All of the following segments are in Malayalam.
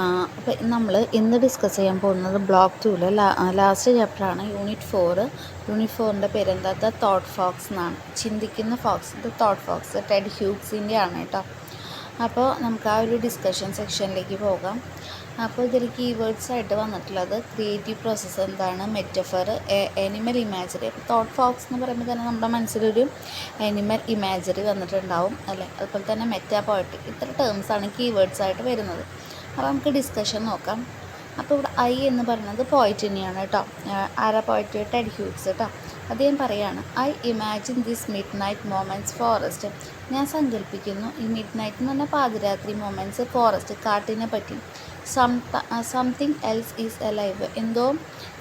അപ്പോൾ നമ്മൾ ഇന്ന് ഡിസ്കസ് ചെയ്യാൻ പോകുന്നത് ബ്ലോക്ക് 2-ലെ ലാസ്റ്റ് ചാപ്റ്ററാണ് യൂണിറ്റ് 4ൻ്റെ പേരെന്താ ദ തോട്ട് ഫോക്സ് എന്നാണ്. ചിന്തിക്കുന്ന fox, the thought fox Ted ഹ്യൂഗ്സിൻ്റെ ആണ് കേട്ടോ. അപ്പോൾ നമുക്ക് ആ ഒരു ഡിസ്കഷൻ സെക്ഷനിലേക്ക് പോകാം. അപ്പോൾ ഇതിൽ കീവേഡ്സ് ആയിട്ട് വന്നിട്ടുള്ളത് ക്രിയേറ്റീവ് പ്രോസസ്സ് എന്താണ്, മെറ്റഫർ, ആനിമൽ ഇമാജറി. അപ്പോൾ തോട്ട് ഫോക്സ് എന്ന് പറയുമ്പോൾ തന്നെ നമ്മുടെ മനസ്സിലൊരു ആനിമൽ ഇമാജറി വന്നിട്ടുണ്ടാവും അല്ലേ. അതുപോലെ തന്നെ മെറ്റാ പോയട്രിക്, ഇത്ര ടേംസാണ് കീവേഡ്സ് ആയിട്ട് വരുന്നത്. അപ്പോൾ നമുക്ക് ഡിസ്കഷൻ നോക്കാം. അപ്പോൾ ഇവിടെ ഐ എന്ന് പറയുന്നത് പോയിറ്റ് തന്നെയാണ് കേട്ടോ. ആരാ പോയിറ്റ്? ടെഡ് ഹ്യൂഗ്സ് കേട്ടോ. അദ്ദേഹം പറയാണ്, I imagine this mid night moments forest. ഞാൻ സങ്കല്പിക്കുന്നു ഈ മിഡ് നൈറ്റ് എന്ന് പറഞ്ഞാൽ പാതിരാത്രി മൊമെൻറ്റ്സ്, ഫോറസ്റ്റ് കാട്ടിനെ പറ്റി. സംതിങ് എൽസ് ഈസ് എലൈവ്, എന്തോ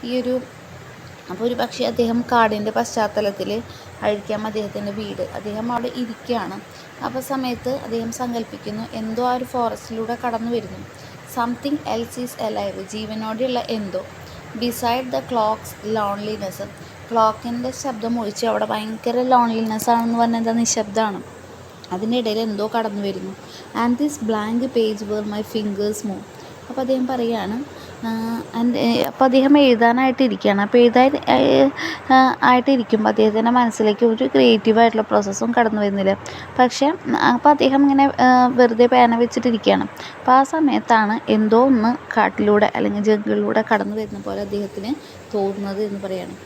ഈ ഒരു. അപ്പോൾ ഒരു പക്ഷേ അദ്ദേഹം കാടിൻ്റെ പശ്ചാത്തലത്തിൽ ആയിരിക്കാം അദ്ദേഹത്തിൻ്റെ വീട്, അദ്ദേഹം അവിടെ ഇരിക്കുകയാണ്. അപ്പോൾ സമയത്ത് അദ്ദേഹം സങ്കല്പിക്കുന്നു എന്തോ ആ ഒരു ഫോറസ്റ്റിലൂടെ കടന്നു വരുന്നു. സംതിങ് എൽസ് ഈസ് എലൈവ്, ജീവനോടെയുള്ള എന്തോ. ബിസൈഡ് ദ ക്ലോക്ക്സ് ലോൺലിനെസ്, ക്ലോക്കിൻ്റെ ശബ്ദം ഒഴിച്ച് അവിടെ ഭയങ്കര ലോൺലിനെസ് ആണെന്ന് പറഞ്ഞാൽ എന്താ, നിശബ്ദമാണ്. അതിനിടയിൽ എന്തോ കടന്നു വരുന്നു. And this blank page where my fingers move. അപ്പോൾ അദ്ദേഹം പറയുകയാണ്, അപ്പോൾ അദ്ദേഹം എഴുതാനായിട്ടിരിക്കുകയാണ്. അപ്പോൾ ആയിട്ടിരിക്കുമ്പോൾ അദ്ദേഹത്തിൻ്റെ മനസ്സിലേക്ക് ഒരു ക്രിയേറ്റീവായിട്ടുള്ള പ്രോസസ്സും കടന്നു വരുന്നില്ല. പക്ഷേ അപ്പോൾ അദ്ദേഹം ഇങ്ങനെ വെറുതെ പേന വെച്ചിട്ടിരിക്കുകയാണ്. അപ്പോൾ ആ സമയത്താണ് എന്തോ ഒന്ന് കാട്ടിലൂടെ അല്ലെങ്കിൽ ജംഗിളിലൂടെ കടന്നു വരുന്ന പോലെ അദ്ദേഹത്തിന് തോന്നുന്നത് എന്ന് പറയുകയാണ്.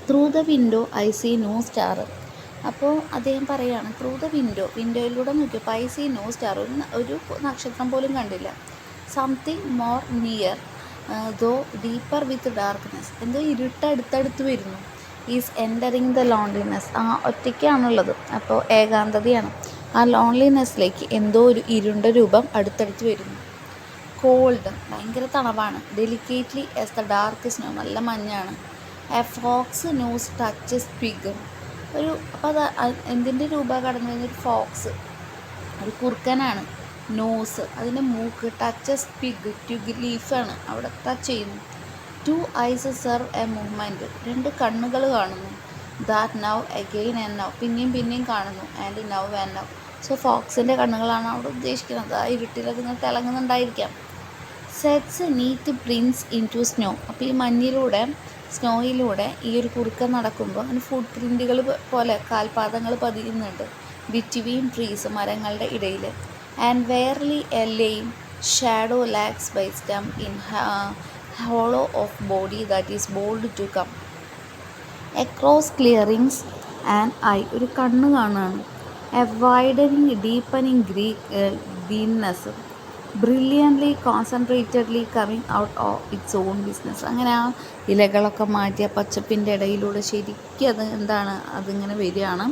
Through the window I see no star. അപ്പോൾ അദ്ദേഹം പറയുകയാണ്, ത്രൂ ദ വിൻഡോയിലൂടെ നോക്കിയപ്പോൾ ഐ സീ നോ സ്റ്റാർ, ഒരു നക്ഷത്രം പോലും കണ്ടില്ല. Something more near though deeper with darkness, എന്തോ ഇരുട്ട് അടുത്തടുത്ത് വരുന്നു. ഈസ് എൻ്ററിങ് ദ ലോൺലിനെസ്, ഒറ്റയ്ക്കാണുള്ളത്, അപ്പോൾ ഏകാന്തതയാണ്. ആ ലോൺലിനെസ്സിലേക്ക് എന്തോ ഒരു ഇരുണ്ട രൂപം അടുത്തടുത്ത് വരുന്നു. കോൾഡ്, ഭയങ്കര തണവാണ്. Delicately as the dark snow, നല്ല മഞ്ഞാണ്. A fox nose touches twig, ഒരു. അപ്പോൾ അത് എന്തിൻ്റെ രൂപ കടന്നു വരുന്ന ഒരു ഫോക്സ്, ഒരു കുറുക്കനാണ്. നോസ്, അതിൻ്റെ മൂക്ക്. ടച്ചസ് പിഗ്, ട്യൂഗ് ലീഫാണ് അവിടെ ടച്ച് ചെയ്യുന്നു. 2 eyes സെർവ് എ മൂവ്മെൻറ്റ്, 2 കണ്ണുകൾ കാണുന്നു. That now again and now, പിന്നെയും കാണുന്നു. And now and now. So ഫോക്സിൻ്റെ കണ്ണുകളാണ് അവിടെ ഉദ്ദേശിക്കുന്നത്. ആ ഇരുട്ടിലത് ഇങ്ങനെ തിളങ്ങുന്നുണ്ടായിരിക്കാം. Sets neat prints into snow, അപ്പോൾ ഈ മഞ്ഞിലൂടെ സ്നോയിലൂടെ ഈ ഒരു കുറുക്കൻ നടക്കുമ്പോൾ അങ്ങനെ ഫുട് പ്രിൻറ്റുകൾ പോലെ കാൽപാദങ്ങൾ പതിയുന്നുണ്ട്. ബിറ്റ്വീൻ ട്രീസ്, മരങ്ങളുടെ ഇടയിൽ. And warily a lame shadow lags by stump in hollow of body that is bold to come. Across clearings and eye, ഒരു കണ്ണ് കാണുകയാണ്. A widening deepening greenness brilliantly concentratedly coming out of its own business. അങ്ങനെ ആ ഇലകളൊക്കെ മാറ്റിയ പച്ചപ്പിൻ്റെ ഇടയിലൂടെ ശരിക്കും അത് എന്താണ്, അതിങ്ങനെ വരികയാണ്.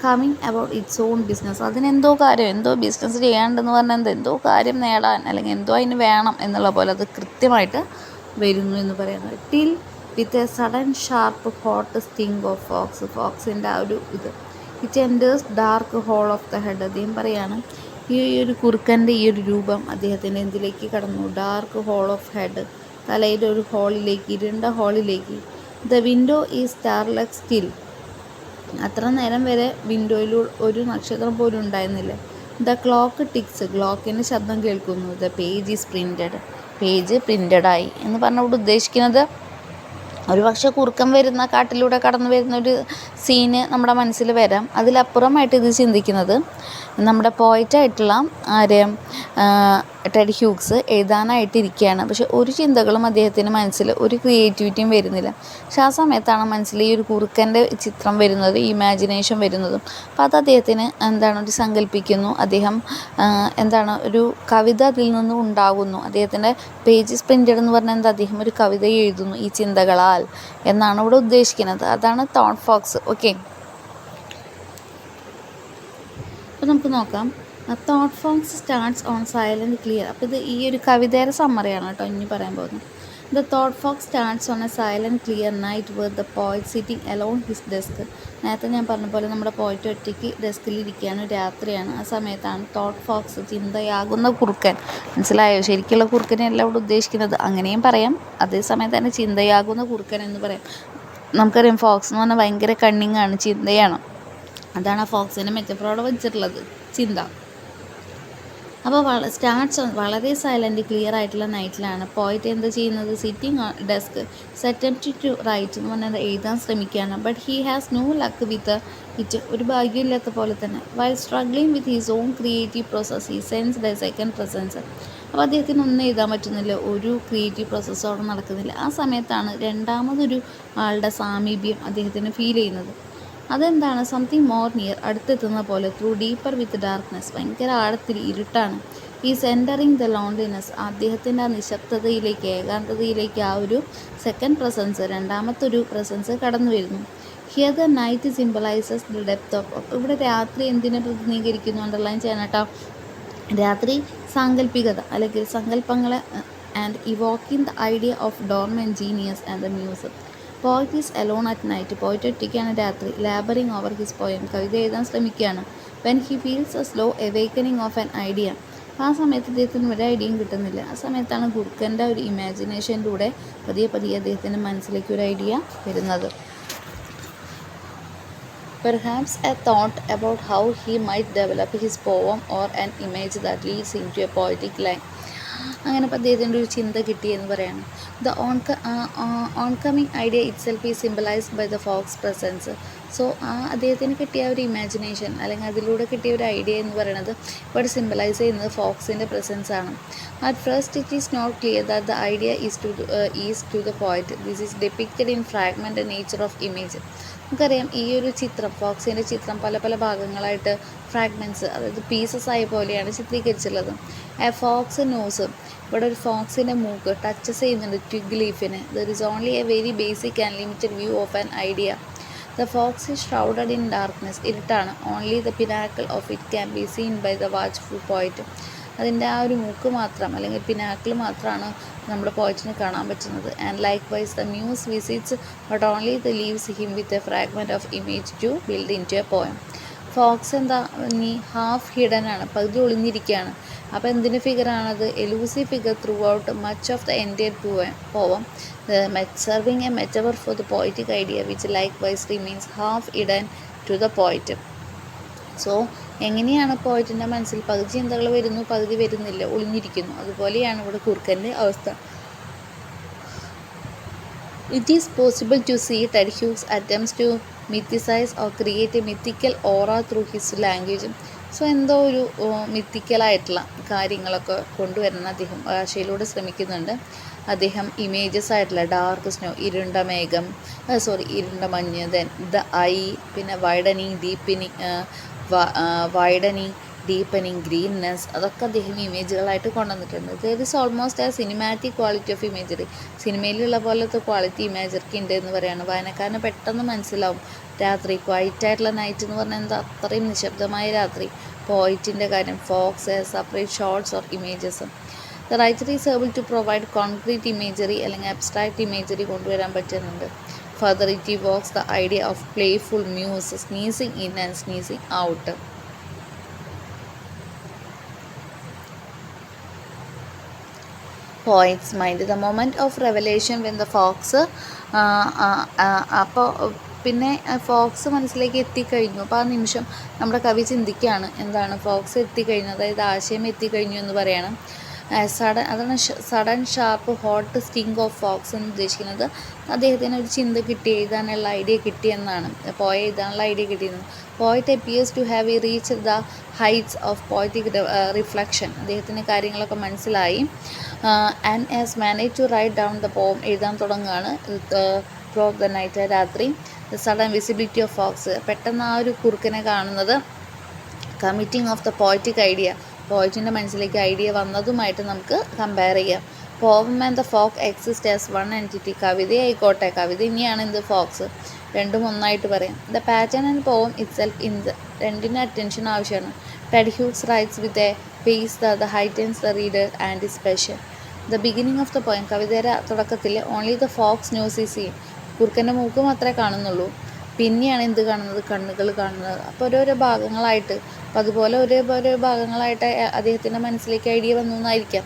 Coming about its own business, അതിനെന്തോ കാര്യം, എന്തോ ബിസിനസ് ചെയ്യാണ്ടെന്ന് പറഞ്ഞാൽ എന്തോ കാര്യം നേടാൻ അല്ലെങ്കിൽ എന്തോ അതിന് വേണം എന്നുള്ള പോലെ അത് കൃത്യമായിട്ട് വരുന്നു എന്ന് പറയുന്നത്. Till with a sudden sharp hot sting of ഫോക്സിൻ്റെ ആ ഒരു ഇത്. It enters dark hole of the head. അദ്ദേഹം പറയാണ്, ഈ ഒരു കുറുക്കൻ്റെ ഈ ഒരു രൂപം അദ്ദേഹത്തിൻ്റെ എന്തിലേക്ക് കടന്നു? ഡാർക്ക് ഹോൾ ഓഫ് ഹെഡ്, തലയുടെ ഒരു ഹോളിലേക്ക്, ഇരുണ്ട ഹോളിലേക്ക്. ദ വിൻഡോ ഈസ് സ്റ്റാർലെസ് സ്റ്റിൽ, അത്ര നേരം വരെ വിൻഡോയിൽ ഒരു നക്ഷത്രം പോലും ഉണ്ടായിരുന്നില്ല. ദ ക്ലോക്ക് ടിക്സ്, ക്ലോക്കിൻ്റെ ശബ്ദം കേൾക്കുന്നു. The page is printed, page പ്രിൻറ്റഡായി എന്ന് പറഞ്ഞുകൊണ്ട് ഉദ്ദേശിക്കുന്നത് ഒരു പക്ഷേ കുറുക്കൻ വരുന്ന കാട്ടിലൂടെ കടന്നു വരുന്നൊരു സീന് നമ്മുടെ മനസ്സിൽ വരാം. അതിലപ്പുറമായിട്ട് ഇത് ചിന്തിക്കുന്നത് നമ്മുടെ പോയിറ്റായിട്ടുള്ള ടെഡ് ഹ്യൂഗ്സ് എഴുതാനായിട്ടിരിക്കുകയാണ്. പക്ഷെ ഒരു ചിന്തകളും അദ്ദേഹത്തിൻ്റെ മനസ്സിൽ, ഒരു ക്രിയേറ്റിവിറ്റിയും വരുന്നില്ല. പക്ഷെ ആ സമയത്താണ് മനസ്സിൽ ഈ ഒരു കുറുക്കൻ്റെ ചിത്രം വരുന്നത്, ഇമാജിനേഷൻ വരുന്നതും. അപ്പോൾ അത് അദ്ദേഹത്തിന് എന്താണ്, ഒരു സങ്കല്പിക്കുന്നു. അദ്ദേഹം എന്താണ്, ഒരു കവിത അതിൽ നിന്ന് ഉണ്ടാകുന്നു. അദ്ദേഹത്തിൻ്റെ പേജസ് പ്രിൻറ്റഡ് എന്ന് പറഞ്ഞാൽ എന്താ, അദ്ദേഹം ഒരു കവിത എഴുതുന്നു ഈ ചിന്തകളാൽ എന്നാണ് ഇവിടെ ഉദ്ദേശിക്കുന്നത്. അതാണ് തോട്ട് ഫോക്സ്. ഓക്കെ, അപ്പോൾ നമുക്ക് നോക്കാം. Thought fox starts on silent clear. അപ്പോൾ ഇത് ഈ ഒരു കവിതയുടെ സമ്മറിയാണ് കേട്ടോ ഇനി പറയാൻ പോകുന്നത്. The thought fox starts on a silent clear night with the poet sitting alone his desk. നേരത്തെ ഞാൻ പറഞ്ഞ പോലെ നമ്മുടെ പോയിറ്റ് ഒറ്റയ്ക്ക് ഡെസ്കിലിരിക്കുകയാണ്, രാത്രിയാണ്. ആ സമയത്താണ് തോട്ട് ഫോക്സ്, ചിന്തയാകുന്ന കുറുക്കൻ. മനസ്സിലായോ? ശരിക്കുള്ള കുറുക്കനെയല്ല ഇവിടെ ഉദ്ദേശിക്കുന്നത്, അങ്ങനെയും പറയാം. അതേസമയത്ത് തന്നെ ചിന്തയാകുന്ന കുറുക്കൻ എന്ന് പറയാം. നമുക്കറിയാം ഫോക്സ് എന്ന് പറഞ്ഞാൽ ഭയങ്കര കണ്ണിങ്ങാണ്, ചിന്തയാണ്. അതാണ് ആ ഫോക്സിൻ്റെ മെറ്റഫോറോടെ വെച്ചിട്ടുള്ളത്, ചിന്ത. അപ്പോൾ സ്റ്റാർട്ട്സ് വളരെ സൈലൻറ്റ് ക്ലിയർ ആയിട്ടുള്ള നൈറ്റിലാണ് പോയിട്ട് എന്താ ചെയ്യുന്നത്, sitting on desk attempt to write എന്ന് പറഞ്ഞാൽ എഴുതാൻ ശ്രമിക്കുകയാണ്. But he has no luck with it, ഒരു ഭാഗ്യമില്ലാത്ത പോലെ തന്നെ. While struggling with his own creative process he sense the second presence. അപ്പോൾ അദ്ദേഹത്തിന് ഒന്നും എഴുതാൻ പറ്റുന്നില്ല, ഒരു ക്രിയേറ്റീവ് പ്രോസസ്സും അവിടെ നടക്കുന്നില്ല. ആ സമയത്താണ് രണ്ടാമതൊരു ആളുടെ സാമീപ്യം അദ്ദേഹത്തിന് ഫീൽ ചെയ്യുന്നത്. അതെന്താണ്, സംതിങ് മോർ നിയർ, അടുത്തെത്തുന്ന പോലെ. ത്രൂ ഡീപ്പർ വിത്ത് ഡാർക്ക്നെസ്, ഭയങ്കര ആഴത്തിൽ ഇരുട്ടാണ്. ഈസ് എൻറ്ററിങ് ദ ലോൺലിനെസ്, അദ്ദേഹത്തിൻ്റെ ആ നിശബ്ദതയിലേക്ക്, ഏകാന്തതയിലേക്ക് ആ ഒരു സെക്കൻഡ് പ്രസൻസ്, രണ്ടാമത്തെ പ്രസൻസ് കടന്നു വരുന്നു. Here the night symbolises the depth of, ഇവിടെ രാത്രി എന്തിനെ പ്രതിനിധീകരിക്കുന്നു, അണ്ടർലൈൻ ചെയ്യാനാട്ടോ, രാത്രി സാങ്കല്പികത അല്ലെങ്കിൽ സങ്കല്പങ്ങളെ and evoking the idea of dormant genius and the music. Poet is alone at night, poet ഒറ്റയ്ക്കാണ് രാത്രി. ലാബറിങ് ഓവർ ഹിസ് പോയം, കവിത എഴുതാൻ ശ്രമിക്കുകയാണ്. When he feels a slow awakening of an idea, ആ സമയത്ത് അദ്ദേഹത്തിന് ഒരു ഐഡിയയും കിട്ടുന്നില്ല. ആ സമയത്താണ് ഗുർക്കൻ്റെ ഒരു ഇമാജിനേഷനിലൂടെ പതിയെ പതിയെ അദ്ദേഹത്തിൻ്റെ മനസ്സിലേക്ക് ഒരു ഐഡിയ വരുന്നത്. Perhaps a thought about how he might develop his poem or an image that leads into a poetic line. അങ്ങനെ അപ്പോൾ അദ്ദേഹത്തിൻ്റെ ഒരു ചിന്ത കിട്ടിയെന്ന് പറയാണ്. The oncoming idea itself is symbolized by the fox presence. So അദ്ദേഹത്തിന് കിട്ടിയ ഒരു ഇമാജിനേഷൻ അല്ലെങ്കിൽ അതിലൂടെ കിട്ടിയ ഒരു ഐഡിയ എന്ന് പറയുന്നത് ഇവിടെ സിംബലൈസ് ചെയ്യുന്നത് ഫോക്സിൻ്റെ പ്രസൻസ് ആണ്. At first it is not clear that the idea is to the poet. This is depicted in fragment nature of image. നമുക്കറിയാം ഈ ഒരു ചിത്രം, ഫോക്സിൻ്റെ ചിത്രം പല പല ഭാഗങ്ങളായിട്ട് ഫ്രാഗ്മെൻറ്റ്സ്, അതായത് പീസസ് ആയ പോലെയാണ് ചിത്രീകരിച്ചിട്ടുള്ളത്. എ ഫോക്സ് നോസ്, ഇവിടെ ഒരു ഫോക്സിൻ്റെ മൂക്ക് ടച്ചസ് ചെയ്യുന്നുണ്ട് ട്വിഗ് ലീഫിന്. There is only a very basic and limited view of an idea. The fox is shrouded in darkness, ഇരുട്ടാണ്. Only the pinnacle of it can be seen by the watchful poet. അതിൻ്റെ ആ ഒരു മൂക്ക് മാത്രം അല്ലെങ്കിൽ പിനാക്കിൾ മാത്രമാണ് നമ്മുടെ പോയിറ്റിന് കാണാൻ പറ്റുന്നത്. And likewise the muse visits but only the leaves him with a fragment of image to build into a poem. Fox എന്താ, നീ ഹാഫ് ഹിഡൻ ആണ്, പകുതി ഒളിഞ്ഞിരിക്കുകയാണ്. അപ്പോൾ എന്തിൻ്റെ ഫിഗറാണത്, elusive figure throughout much of the entire poem, serving a metaphor for the poetic idea which likewise remains half hidden to the poet. So എങ്ങനെയാണ് പോയിറ്റിൻ്റെ മനസ്സിൽ പകുതി ചിന്തകൾ വരുന്നു, പകുതി വരുന്നില്ല, ഒളിഞ്ഞിരിക്കുന്നു. അതുപോലെയാണ് ഇവിടെ കുറുക്കൻ്റെ അവസ്ഥ. It is possible to see Ted Hughes' attempts to mythicize or create a mythical aura through his language. So എന്തോ ഒരു മിത്തിക്കലായിട്ടുള്ള കാര്യങ്ങളൊക്കെ കൊണ്ടുവരണം അദ്ദേഹം ഭാഷയിലൂടെ ശ്രമിക്കുന്നുണ്ട്. അദ്ദേഹം ഇമേജസ് ആയിട്ടുള്ള ഡാർക്ക് സ്നോ, ഇരുണ്ട മേഘം, ഇരുണ്ട മഞ്ഞ്, ദെൻ ദ ഐ, പിന്നെ വൈഡനിങ് ഡീപ്പനിങ് ഗ്രീൻനെസ്, അതൊക്കെ അദ്ദേഹം ഇമേജുകളായിട്ട് കൊണ്ടുവന്നിട്ടുണ്ട്. ദർ ഈസ് ഓൾമോസ്റ്റ് ആ സിനിമാറ്റിക് ക്വാളിറ്റി ഓഫ് ഇമേജറി, സിനിമയിലുള്ള പോലത്തെ ക്വാളിറ്റി ഇമേജറിക്ക് ഉണ്ട് എന്ന് പറയുകയാണ്. വായനക്കാരന് പെട്ടെന്ന് മനസ്സിലാവും രാത്രി ക്വൈറ്റായിട്ടുള്ള നൈറ്റ് എന്ന് പറഞ്ഞാൽ എന്താ, അത്രയും നിശബ്ദമായ രാത്രി. പോയിറ്റിൻ്റെ കാര്യം, fox, separate shorts or images. The writer is able to provide concrete imagery അല്ലെങ്കിൽ അബ്സ്ട്രാക്റ്റ് ഇമേജറി കൊണ്ടുവരാൻ പറ്റുന്നുണ്ട്. Further it evokes the idea of playful muse sneezing in and sneezing out. Poet's mind, the moment of revelation when the fox അപ്പോൾ പിന്നെ ഫോക്സ് മനസ്സിലേക്ക് എത്തിക്കഴിഞ്ഞു. അപ്പോൾ ആ നിമിഷം നമ്മുടെ കവി ചിന്തിക്കുകയാണ്, എന്താണ് ഫോക്സ് എത്തിക്കഴിഞ്ഞു, അതായത് ആശയം എത്തിക്കഴിഞ്ഞു എന്ന് പറയണം. അതാണ് sudden sharp hot sting of fox എന്ന് ഉദ്ദേശിക്കുന്നത്. അദ്ദേഹത്തിന് ഒരു ചിന്ത കിട്ടി, എഴുതാനുള്ള ഐഡിയ കിട്ടിയെന്നാണ്, എഴുതാനുള്ള ഐഡിയ കിട്ടിയെന്ന്. Poet appears to have reached the heights of poetic reflection. അദ്ദേഹത്തിന് കാര്യങ്ങളൊക്കെ മനസ്സിലായി. And as manage to write down the poem, എഴുതാൻ തുടങ്ങുകയാണ്. ത്രൂ ദ നൈറ്റ്, രാത്രി. The sudden visibility of fox, പെട്ടെന്ന് ആ ഒരു കുറുക്കനെ കാണുന്നത് committing of the poetic idea, പോയിറ്റിൻ്റെ മനസ്സിലേക്ക് ഐഡിയ വന്നതുമായിട്ട് നമുക്ക് കമ്പയർ ചെയ്യാം. Poem and the fox exist as one entity, കവിതയായിക്കോട്ടെ, കവിത ഇനിയാണ് എന്ത് ഫോക്സ്, രണ്ടും ഒന്നായിട്ട് പറയാം. The pattern and poem itself in the, രണ്ടിന് അറ്റൻഷൻ ആവശ്യമാണ്. Ted Hughes writes with a pace the heightens the reader anticipation. The beginning of the poem, കവിതയുടെ തുടക്കത്തിൽ only the fox nose is seen, കുറുക്കൻ്റെ മൂക്ക് മാത്രമേ കാണുന്നുള്ളൂ. പിന്നെയാണ് എന്ത് കാണുന്നത്, കണ്ണുകൾ കാണുന്നത്. അപ്പോൾ ഓരോരോ ഭാഗങ്ങളായിട്ട്, അപ്പോൾ അതുപോലെ ഓരോ ഭാഗങ്ങളായിട്ട് അദ്ദേഹത്തിൻ്റെ മനസ്സിലേക്ക് ഐഡിയ വന്നു എന്നായിരിക്കാം.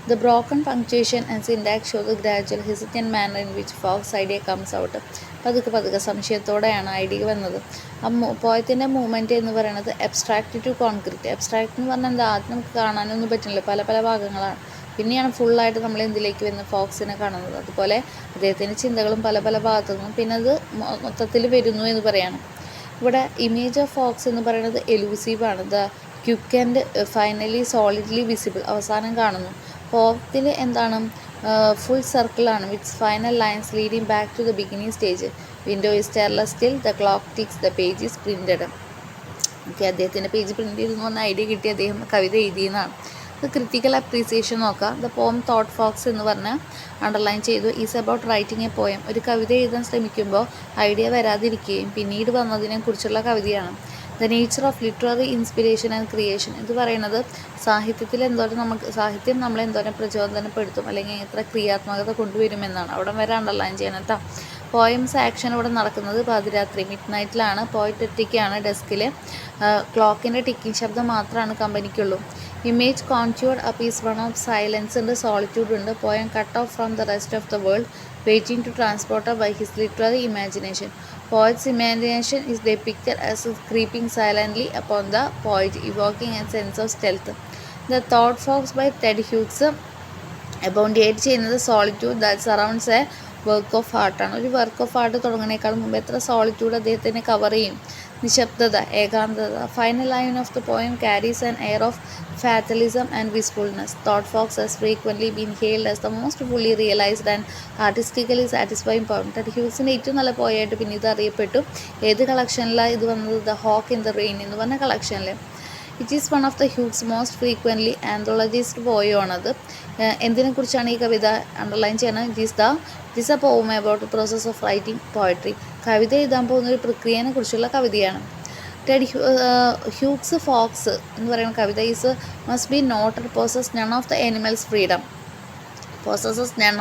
The broken punctuation and syntax show the gradual hesitant manner in which Fox's idea comes out. പതുക്കെ സംശയത്തോടെയാണ് ഐഡിയ വന്നത്. ആ പോയത്തിൻ്റെ മൂവ്മെൻറ്റ് എന്ന് പറയുന്നത് എബ്സ്ട്രാക്റ്റ് ടു കോൺക്രീറ്റ്. എബ്സ്ട്രാക്റ്റ് എന്ന് പറഞ്ഞാൽ എന്താ, ആദ്യം നമുക്ക് കാണാനൊന്നും പറ്റില്ല, പല പല ഭാഗങ്ങളാണ്. പിന്നെയാണ് ഫുള്ളായിട്ട് നമ്മൾ എന്തിലേക്ക് വരുന്ന ഫോക്സിനെ കാണുന്നത്. അതുപോലെ അദ്ദേഹത്തിൻ്റെ ചിന്തകളും പല പല ഭാഗത്തു നിന്നും പിന്നെ അത് മൊത്തത്തിൽ വരുന്നു എന്ന് പറയാണ്. ഇവിടെ ഇമേജ് ഓഫ് ഫോക്സ് എന്ന് പറയുന്നത് എലൂസീവാണ്. The quick and finally solidly visible, അവസാനം കാണുന്നു. ഫോർത്തിൽ എന്താണ്, ഫുൾ സർക്കിളാണ് with final lines leading back to the beginning stage. Window is starless still, the clock ticks, the page is printed. Okay, അദ്ദേഹത്തിൻ്റെ പേജ് പ്രിൻറ്റ് ചെയ്തെന്ന് പറഞ്ഞ ഐഡിയ കിട്ടി അദ്ദേഹം കവിത എഴുതിയെന്നാണ്. ഇത് ക്രിറ്റിക്കൽ അപ്രീസിയേഷൻ നോക്കാം. ദ പോം തോട്ട് ഫോക്സ് എന്ന് പറഞ്ഞ് അണ്ടർലൈൻ ചെയ്തു. Is about writing a poem. ഒരു കവിത എഴുതാൻ ശ്രമിക്കുമ്പോൾ ഐഡിയ വരാതിരിക്കുകയും പിന്നീട് വന്നതിനെക്കുറിച്ചുള്ള കവിതയാണ്. The nature of literary inspiration and creation. ഇത് പറയുന്നത് സാഹിത്യം നമ്മളെ എന്തോരം പ്രചോദനപ്പെടുത്തും അല്ലെങ്കിൽ എത്ര ക്രിയാത്മകത കൊണ്ടുവരുമെന്നാണ്. അവിടെ വരെ അണ്ടർലൈൻ ചെയ്യണം കേട്ടോ. പോയംസ് ആക്ഷൻ ഇവിടെ നടക്കുന്നത് പാതിരാത്രി മിഡ് നൈറ്റിലാണ്. പോയിറ്റ് ഒറ്റയ്ക്കാണ് ഡെസ്കിൽ. ക്ലോക്കിൻ്റെ ടിക്കിങ് ശബ്ദം മാത്രമാണ് കമ്പനിക്കുള്ളൂ. Image contoured up is one of silence ഉണ്ട്, സോളിറ്റ്യൂഡ് ഉണ്ട്. Poem cut off from the rest of the world waiting to transporter by his literary imagination. Poet's imagination is depicted as creeping silently upon the poet, evoking a sense of stealth. The Thought Fox by Ted Hughes aboundate ചെയ്യുന്നത് solitude that surrounds a work of ആർട്ടാണ്. ഒരു വർക്ക് ഓഫ് ആർട്ട് തുടങ്ങുന്നതിനേക്കാൾ മുമ്പ് എത്ര സോളിറ്റ്യൂഡ് അദ്ദേഹത്തിനെ കവർ ചെയ്യും. നിശബ്ദത, ഏകാന്തത. Final line of the poem carries an air of fatalism and wistfulness. Thought Fox has frequently been hailed as the most fully realized and artistically satisfying poem. Ted ഹ്യൂസിൻ്റെ ഏറ്റവും നല്ല പോയായിട്ട് പിന്നെ ഇത് അറിയപ്പെട്ടു. ഏത് കളക്ഷനിലാണ് ഇത് വന്നത്? The hawk in the rain എന്ന് പറഞ്ഞ കളക്ഷനിൽ. It is one of the Hughes most frequently anthologist പോയമാണത്. എന്തിനെക്കുറിച്ചാണ് ഈ കവിത അണ്ടർലൈൻ ചെയ്യണം? It is a poem about the process of writing poetry. കവിത എഴുതാൻ പോകുന്ന ഒരു പ്രക്രിയനെ കുറിച്ചുള്ള കവിതയാണ്. ടെഡ് ഹ്യൂഗ്സ് ഫോക്സ് എന്ന് പറയുന്ന കവിത must be noted possesses none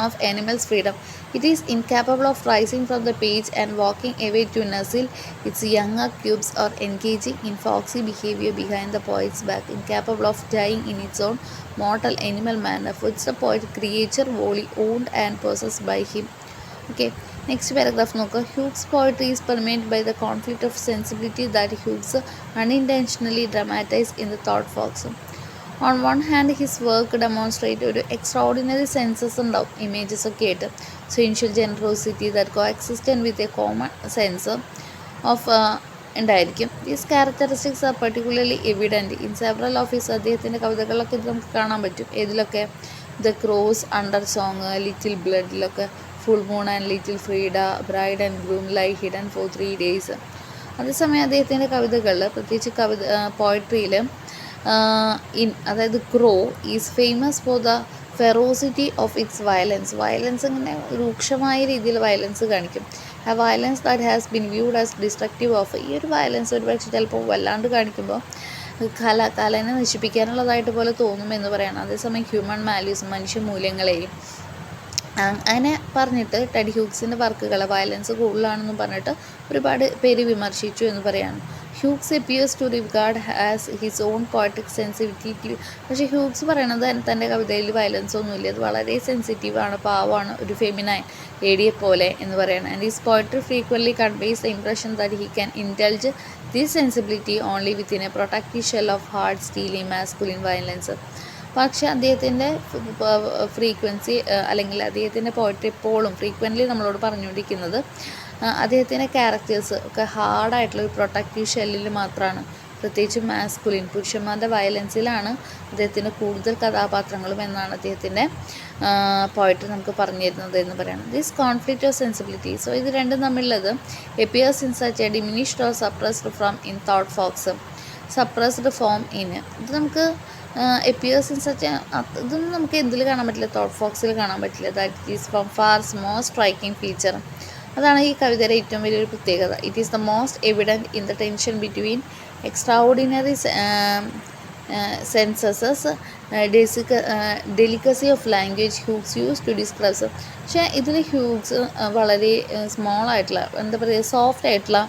of animals' freedom. It is incapable of rising from the page and walking away to nuzzle its younger cubes or engaging in foxy behavior behind the poet's back. Incapable of dying in its own mortal animal manner, for it's the poet creature wholly owned and possessed by him. Okay. Next paragraph നോക്കുക. Hughes poetry is permeated by the conflict of sensibility that Hughes unintentionally dramatized in the Thought Fox. On one hand, his work demonstrate ഒരു എക്സ്ട്രാordinary സെൻസസ് ഉണ്ടാവും, ഇമേജസ് ഒക്കെ ആയിട്ട്. Sensual generosity that coexistent with a common sense of ഉണ്ടായിരിക്കും. These characteristics are particularly evident in several of his. അദ്ദേഹത്തിൻ്റെ കവിതകളിലൊക്കെ ഇത് നമുക്ക് കാണാൻ പറ്റും. ഏതിലൊക്കെ? The crow, under song, little ബ്ലഡിലൊക്കെ, full moon and little Frieda, bride and groom lie hidden for 3 days. അതേസമയം അദ്ദേഹത്തിൻ്റെ കവിതകളിൽ, പ്രത്യേകിച്ച് പോയട്രിയിൽ അതായത് crow is famous for the ferocity of its violence ഇങ്ങനെ രൂക്ഷമായ രീതിയിൽ വയലൻസ് കാണിക്കും. ആ violence that has been viewed as destructive of. ഈ ഒരു വയലൻസ് ഒരുപക്ഷെ ചിലപ്പോൾ വല്ലാണ്ട് കാണിക്കുമ്പോൾ കലനെ നശിപ്പിക്കാനുള്ളതായിട്ട് പോലെ തോന്നുമെന്ന് പറയണം. അതേസമയം ഹ്യൂമൻ വാല്യൂസ്, മനുഷ്യ മൂല്യങ്ങളെയും അങ്ങനെ പറഞ്ഞിട്ട് ടെഡ് ഹ്യൂഗ്സിൻ്റെ വർക്കുകൾ വയലൻസ് കൂടുതലാണെന്ന് പറഞ്ഞിട്ട് ഒരുപാട് പേര് വിമർശിച്ചു എന്ന് പറയാണ്. Hughes appears to regard as his own poetic sensitivity. പക്ഷേ ഹ്യൂഗ്സ് പറയണത് തൻ്റെ കവിതയിൽ വയലൻസ് ഒന്നുമില്ല, അത് വളരെ സെൻസിറ്റീവാണ്, പാവമാണ്, ഒരു ഫെമിനൈൻ ലേഡിയെ പോലെ എന്ന് പറയണം. And his poetry frequently conveys the impression that he can indulge this sensibility only within a protective shell of hard steely masculine violence. പക്ഷേ അദ്ദേഹത്തിൻ്റെ ഫ്രീക്വൻസി അല്ലെങ്കിൽ അദ്ദേഹത്തിൻ്റെ പോയട്രി എപ്പോഴും ഫ്രീക്വൻ്റ്ലി നമ്മളോട് പറഞ്ഞുകൊണ്ടിരിക്കുന്നത് അദ്ദേഹത്തിൻ്റെ ക്യാരക്ടേഴ്സ് ഒക്കെ ഹാർഡായിട്ടുള്ള ഒരു പ്രൊട്ടക്റ്റീവ് ഷെല്ലിൽ മാത്രമാണ്. പ്രത്യേകിച്ച് മാസ്കുലിൻ, പുരുഷന്മാരുടെ വയലൻസിലാണ് അദ്ദേഹത്തിൻ്റെ കൂടുതൽ കഥാപാത്രങ്ങളും എന്നാണ് അദ്ദേഹത്തിൻ്റെ പോയട്രി നമുക്ക് പറഞ്ഞു തരുന്നത് എന്ന് പറയണം. This conflict of sensibility. So ഇത് രണ്ടും തമ്മിലുള്ളത് appears in such a diminished or suppressed from in thought fox. Suppressed form in ഇത് നമുക്ക് എപ്പിയേഴ്സ് ഇൻ സച്ച് ഇതൊന്നും നമുക്ക് എന്തിൽ കാണാൻ പറ്റില്ല, തോട്ട് ഫോക്സിൽ കാണാൻ പറ്റില്ല. That is from far's most striking feature. അതാണ് ഈ കവിതയുടെ ഏറ്റവും വലിയൊരു പ്രത്യേകത. It is the most evident in the tension between extraordinary sensuous delicacy of language Hughes use to describe. പക്ഷേ ഇതിൽ ഹ്യൂഗ്സ് വളരെ സ്മോളായിട്ടുള്ള എന്താ പറയുക സോഫ്റ്റ് ആയിട്ടുള്ള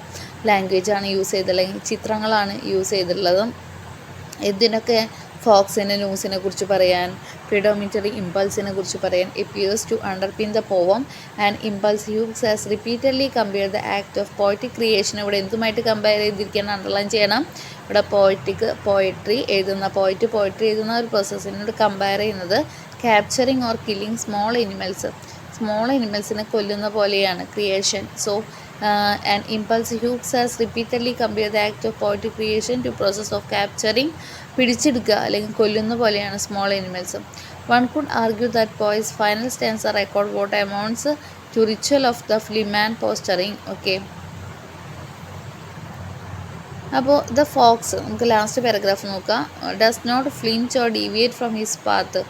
ലാംഗ്വേജാണ് യൂസ് ചെയ്തിട്ടുള്ളത്, ചിത്രങ്ങളാണ് യൂസ് ചെയ്തിട്ടുള്ളത്. ഇതിനൊക്കെ ഫോക്സിൻ്റെ ന്യൂസിനെ കുറിച്ച് പറയാൻ, പ്രിഡോമിനറി ഇമ്പൾസിനെ കുറിച്ച് പറയാൻ. appears to underpin the poem and impulse. Hughes has repeatedly compared the act of poetic creation. ഇവിടെ എന്തുമായിട്ട് കമ്പയർ ചെയ്തിരിക്കണം, അണ്ടർലൈൻ ചെയ്യണം. ഇവിടെ പോയട്രി എഴുതുന്ന ഒരു പ്രോസസ്സിനോട് കമ്പയർ ചെയ്യുന്നത് ക്യാപ്ചറിങ് ഓർ കില്ലിങ് സ്മോൾ എനിമൽസിനെ കൊല്ലുന്ന പോലെയാണ് creation. So and impulse. Hughes has repeatedly compared the act of poetic creation to process of capturing, പിടിച്ചെടുക്കുക അല്ലെങ്കിൽ കൊല്ലുന്ന പോലെയാണ് small animals. One could argue that poise final stanza record what amounts to ritual of the fliman posturing. Okay, അപ്പോൾ ദ ഫോക്സ്, നമുക്ക് ലാസ്റ്റ് പാരഗ്രാഫ് നോക്കാം. Does not flinch or deviate from his path.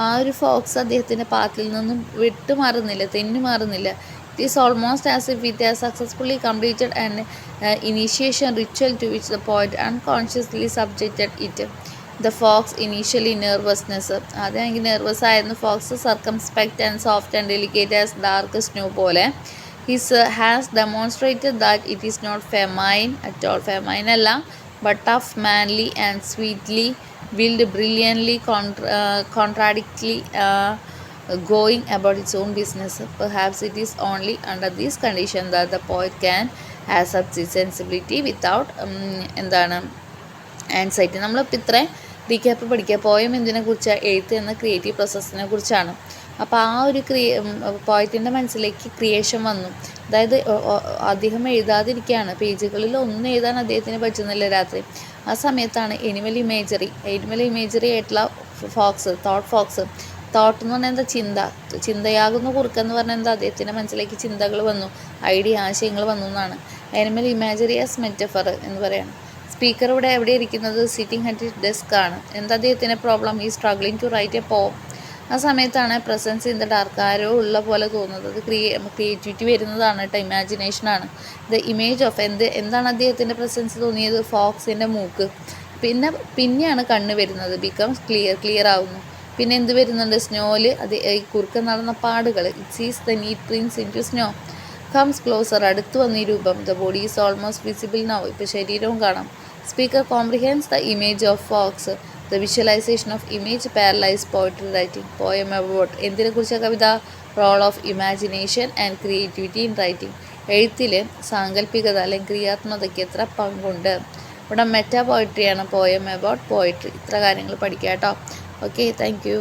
ആ ഒരു ഫോക്സ് അദ്ദേഹത്തിൻ്റെ പാത്തിൽ നിന്നും വിട്ടുമാറുന്നില്ല, തെന്നുമാറുന്നില്ല. It is almost as if it has successfully completed an initiation ritual to which the poet unconsciously subjected it. The fox initially nervousness. ആദ്യം നെർവസ് ആയിരുന്നു Fox. circumspect and soft and delicate as dark snow പോലെ. His has demonstrated that it is not feminine at all. feminine അല്ല, but tough, manly and sweetly willed, brilliantly contradictory, going about its own business. Perhaps it is only under this condition that the poet can accept its sensibility without anxiety. നമ്മളിപ്പോൾ ഇത്രയും റീക്യാപ്പ് പഠിക്കുക. പോയം എന്തിനെ കുറിച്ചാണ്? എഴുത്ത് എന്ന ക്രിയേറ്റീവ് പ്രോസസ്സിനെ കുറിച്ചാണ്. അപ്പോൾ ആ ഒരു പോയത്തിൻ്റെ മനസ്സിലേക്ക് ക്രിയേഷൻ വന്നു. അതായത് അദ്ദേഹം എഴുതാതിരിക്കുകയാണ്, പേജുകളിൽ ഒന്നും എഴുതാൻ അദ്ദേഹത്തിന് പറ്റുന്നില്ല രാത്രി. ആ സമയത്താണ് എനിമൽ ഇമേജറി ആയിട്ടുള്ള തോട്ട് എന്ന് പറഞ്ഞാൽ എന്താ? ചിന്തയാകുന്ന കുറുക്കെന്ന് പറഞ്ഞാൽ എന്താ? അദ്ദേഹത്തിൻ്റെ മനസ്സിലേക്ക് ചിന്തകൾ വന്നു, ആശയങ്ങൾ വന്നു എന്നാണ്. ആനിമൽ ഇമാജറി ആസ് മെറ്റഫർ എന്ന് പറയണം. സ്പീക്കർ ഇവിടെ എവിടെ ഇരിക്കുന്നത്? സിറ്റിംഗ് അറ്റ് ഹിസ് ഡെസ്ക് ആണ്. എന്താ അദ്ദേഹത്തിൻ്റെ പ്രോബ്ലം? ഈ സ്ട്രഗ്ലിംഗ് ടു റൈറ്റ് എ പോം. ആ സമയത്താണ് പ്രസൻസ് ഇൻ ദ ഡാർക്ക്, ആരോ ഉള്ള പോലെ തോന്നുന്നത്. അത് ക്രിയേറ്റിവിറ്റി വരുന്നതാണ് കേട്ടോ, ഇമാജിനേഷനാണ്. ദ ഇമേജ് ഓഫ് എന്താണ് അദ്ദേഹത്തിൻ്റെ പ്രസൻസ് തോന്നിയത്? ഫോക്സിൻ്റെ മൂക്ക്. പിന്നെയാണ് കണ്ണ് വരുന്നത്. ബിക്കംസ് ക്ലിയർ ആവുന്നു. പിന്നെ എന്ത് വരുന്നുണ്ട്? സ്നോയിൽ അത് കുറുക്കൻ നടന്ന പാടുകൾ. It sees the neat prints into snow. Comes closer, അടുത്ത് വന്ന ഈ രൂപം. The body is almost visible now, ഇപ്പോൾ ശരീരവും കാണാം. Speaker comprehends the image of fox. The visualization of image paralyse poetry writing. Poem about എന്തിനെക്കുറിച്ചാണ് കവിത? Role of imagination and creativity in writing. എഴുത്തിൽ സാങ്കല്പികത അല്ലെങ്കിൽ ക്രിയാത്മകതയ്ക്ക് എത്ര പങ്കുണ്ട്. ഇവിടെ മെറ്റാ പോയട്രിയാണ്. Poem about poetry. ഇത്ര കാര്യങ്ങൾ പഠിക്കുക കേട്ടോ. Okay, thank you.